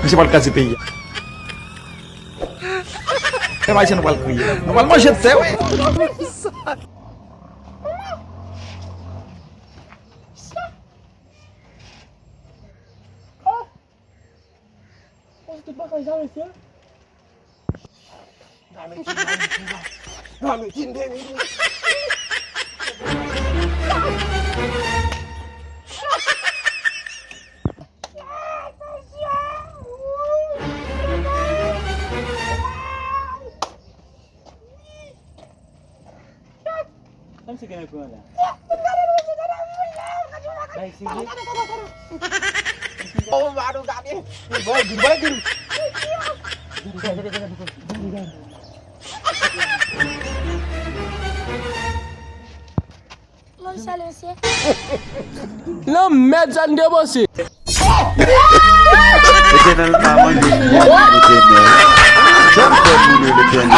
Kasi palkasi piya. Vai ser no balcão. No balcão já tem, ué. Sige na po na. Baik, sige. Oh, baru kami. Boy, gimana? Mon salut, monsieur. Lo mejan dia bosi. Eternal Mama Eternal. Champion Eternal.